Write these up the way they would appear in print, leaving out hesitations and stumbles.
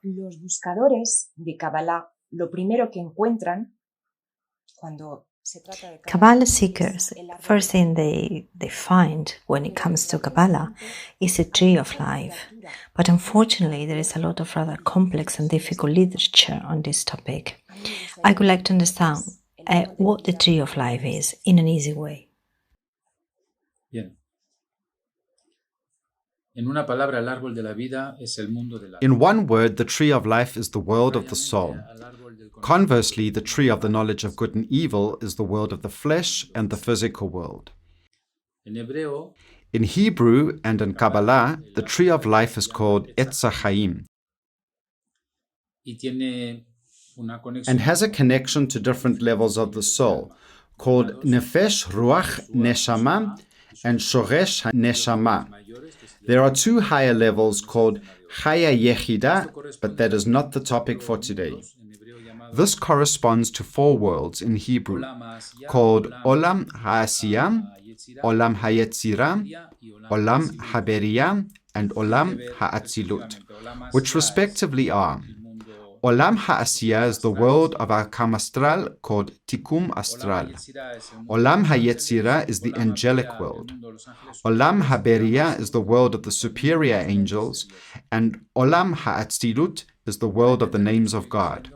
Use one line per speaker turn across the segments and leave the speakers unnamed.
Los buscadores de Kabbalah, lo primero que encuentran cuando se trata de
Kabbalah seekers, first thing they find when it comes to Kabbalah is a tree of life. But unfortunately, there is a lot of rather complex and difficult literature on this topic. I would like to understand what the tree of life is in an easy way.
Bien. En una palabra, el árbol de la vida es el mundo del alma.
In one word, the tree of life is the world of the soul. Conversely, the tree of the knowledge of good and evil is the world of the flesh and the physical world.
En hebreo,
In Hebrew and in Kabbalah, the tree of life is called Ets Ha Jayim
y tiene una conexión
and has a connection to different levels of the soul called Nefesh, Ruach, Neshama and Shoresh Neshama. There are two higher levels called Chaya Yechida, but that is not the topic for today. This corresponds to four worlds in Hebrew called Olam HaAsiyah, Olam HaYetzirah, Olam HaBeriyah, and Olam HaAtzilut, which respectively are Olam HaAsiyah is the world of our Kam Astral called Tikum Astral. Olam HaYetzirah is the angelic world. Olam HaBeriyah is the world of the superior angels, and Olam HaAtzilut is the world of the names of God.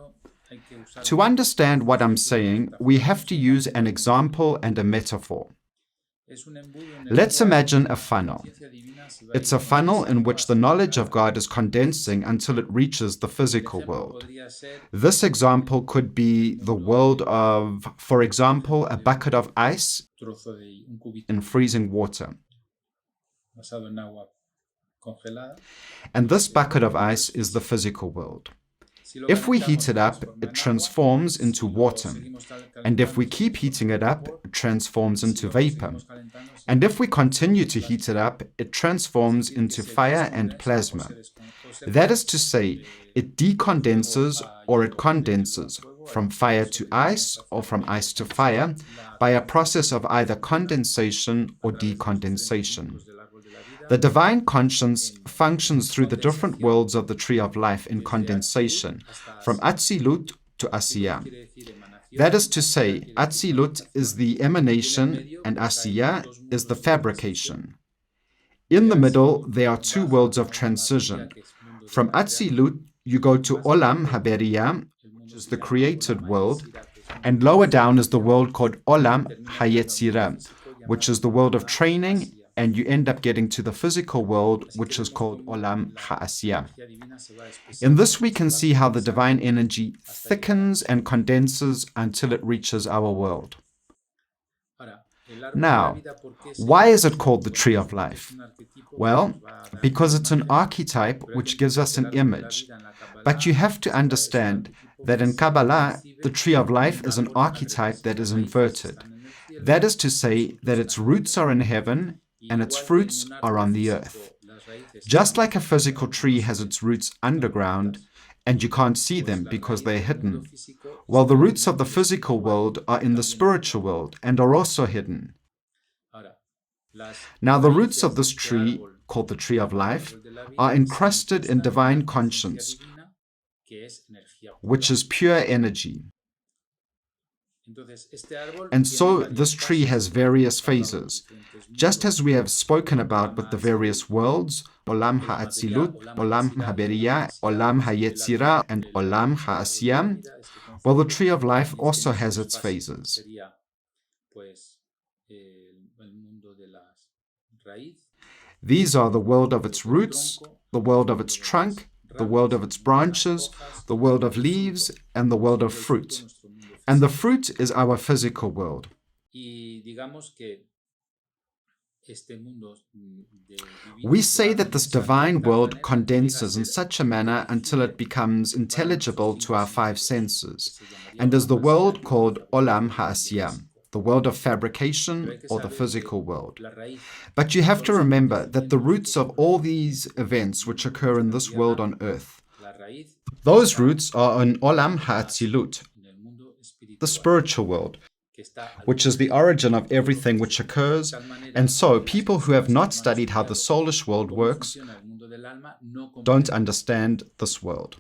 To understand what I'm saying, we have to use an example and a metaphor. Let's imagine a funnel. It's a funnel in which the knowledge of God is condensing until it reaches the physical world. This example could be the world of, for example, a bucket of ice in freezing water. And this bucket of ice is the physical world. If we heat it up, it transforms into water. And if we keep heating it up, it transforms into vapor. And if we continue to heat it up, it transforms into fire and plasma. That is to say, it decondenses or it condenses from fire to ice or from ice to fire by a process of either condensation or decondensation. The divine conscience functions through the different worlds of the tree of life in condensation, from Atzilut to Asiyah. That is to say, Atzilut is the emanation and Asiyah is the fabrication. In the middle, there are two worlds of transition. From Atzilut, you go to Olam HaBeriyah, which is the created world, and lower down is the world called Olam HaYetzirah, which is the world of training, and you end up getting to the physical world, which is called Olam HaAsiyah. In this, we can see how the divine energy thickens and condenses until it reaches our world. Now, why is it called the Tree of Life? Well, because it's an archetype which gives us an image. But you have to understand that in Kabbalah, the Tree of Life is an archetype that is inverted. That is to say that its roots are in heaven and its fruits are on the earth. Just like a physical tree has its roots underground, and you can't see them because they're hidden, while the roots of the physical world are in the spiritual world and are also hidden. Now the roots of this tree, called the Tree of Life, are encrusted in divine conscience, which is pure energy. And so this tree has various phases, just as we have spoken about with the various worlds, Olam HaAtzilut, Olam HaBeriyah, Olam HaYetzirah, and Olam HaAsiyah. Well, the Tree of Life also has its phases. These are the world of its roots, the world of its trunk, the world of its branches, the world of leaves, and the world of fruit. And the fruit is our physical world. We say that this divine world condenses in such a manner until it becomes intelligible to our five senses, and is the world called Olam HaAsiyah, the world of fabrication or the physical world. But you have to remember that the roots of all these events which occur in this world on earth, those roots are in Olam HaAtzilut, the spiritual world, which is the origin of everything which occurs, and so people who have not studied how the soulish world works don't understand this world.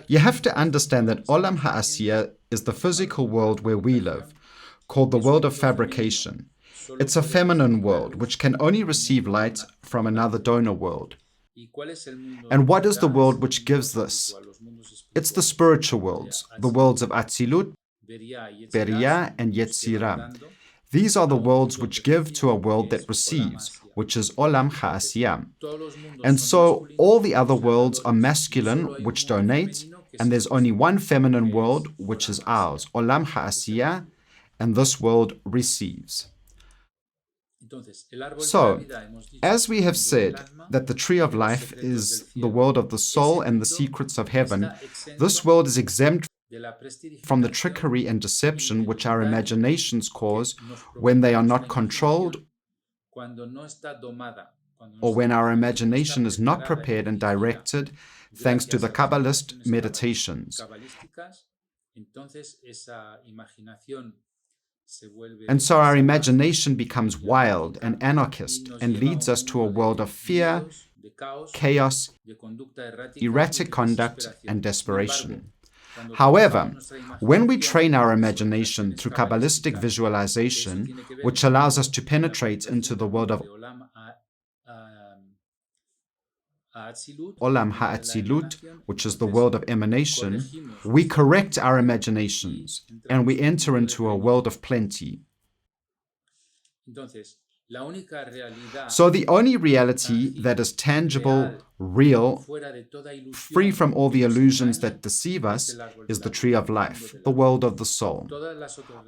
You have to understand that Olam Ha'asiyah is the physical world where we live, called the world of fabrication. It's a feminine world which can only receive light from another donor world. And what is the world which gives this? It's the spiritual worlds, the worlds of Atzilut, Beriah, and Yetzirah. These are the worlds which give to a world that receives, which is Olam Ha'asiyah. And so all the other worlds are masculine, which donate, and there's only one feminine world, which is ours, Olam Ha'asiyah, and this world receives. So, as we have said that the tree of life is the world of the soul and the secrets of heaven, this world is exempt from the trickery and deception which our imaginations cause when they are not controlled, or when our imagination is not prepared and directed thanks to the Kabbalist meditations. And so our imagination becomes wild and anarchist and leads us to a world of fear, chaos, erratic conduct, and desperation. However, when we train our imagination through Kabbalistic visualization, which allows us to penetrate into the world of Olam Ha'atzilut, which is the world of emanation, we correct our imaginations and we enter into a world of plenty. So the only reality that is tangible, real, free from all the illusions that deceive us, is the tree of life, the world of the soul.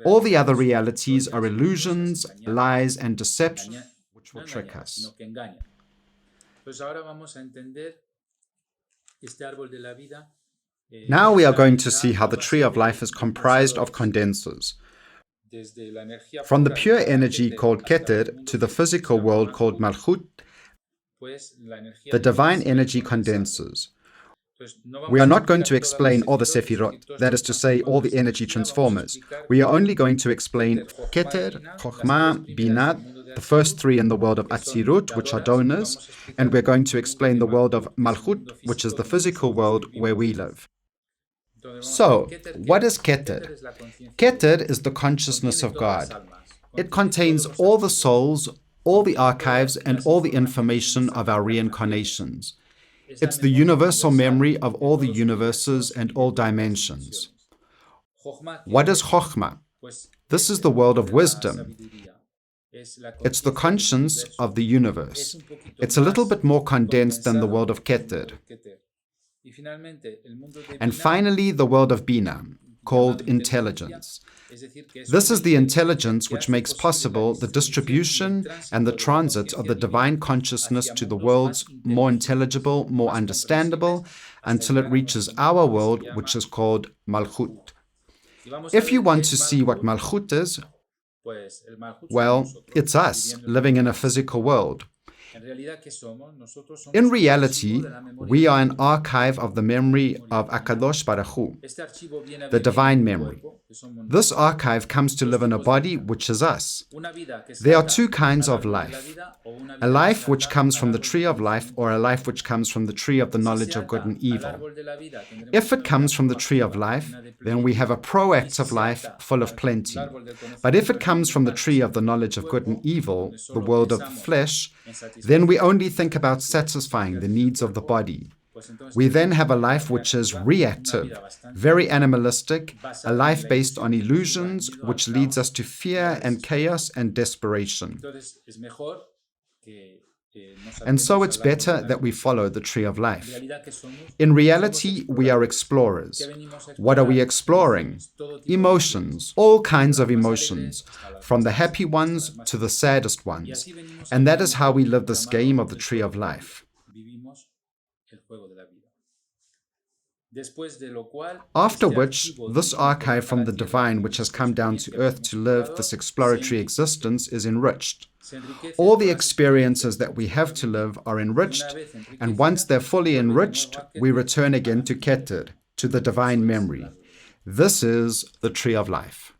All the other realities are illusions, lies, and deception which will trick us. Now we are going to see how the tree of life is comprised of condensers. From the pure energy called Keter to the physical world called Malchut, the divine energy condenses. We are not going to explain all the Sefirot, that is to say, all the energy transformers. We are only going to explain Keter, Chokhmah, Binah, the first three in the world of Atzirut, which are donors, and we're going to explain the world of Malchut, which is the physical world where we live. So, what is Keter? Keter is the consciousness of God. It contains all the souls, all the archives, and all the information of our reincarnations. It's the universal memory of all the universes and all dimensions. What is Chokhmah? This is the world of wisdom. It's the conscience of the universe. It's a little bit more condensed than the world of Keter. And finally, the world of Binah, called intelligence. This is the intelligence which makes possible the distribution and the transit of the divine consciousness to the worlds more intelligible, more understandable, until it reaches our world, which is called Malchut. If you want to see what Malchut is, well, it's us living in a physical world. In reality, we are an archive of the memory of Akadosh Baruch Hu, the divine memory. This archive comes to live in a body which is us. There are two kinds of life. A life which comes from the tree of life, or a life which comes from the tree of the knowledge of good and evil. If it comes from the tree of life, then we have a proactive life full of plenty. But if it comes from the tree of the knowledge of good and evil, the world of the flesh, then we only think about satisfying the needs of the body. We then have a life which is reactive, very animalistic, a life based on illusions, which leads us to fear and chaos and desperation. And so it's better that we follow the tree of life. In reality, we are explorers. What are we exploring? Emotions, all kinds of emotions, from the happy ones to the saddest ones. And that is how we live this game of the tree of life. After which, this archive from the divine which has come down to earth to live this exploratory existence is enriched. All the experiences that we have to live are enriched, and once they're fully enriched, we return again to Keter, to the divine memory. This is the tree of life.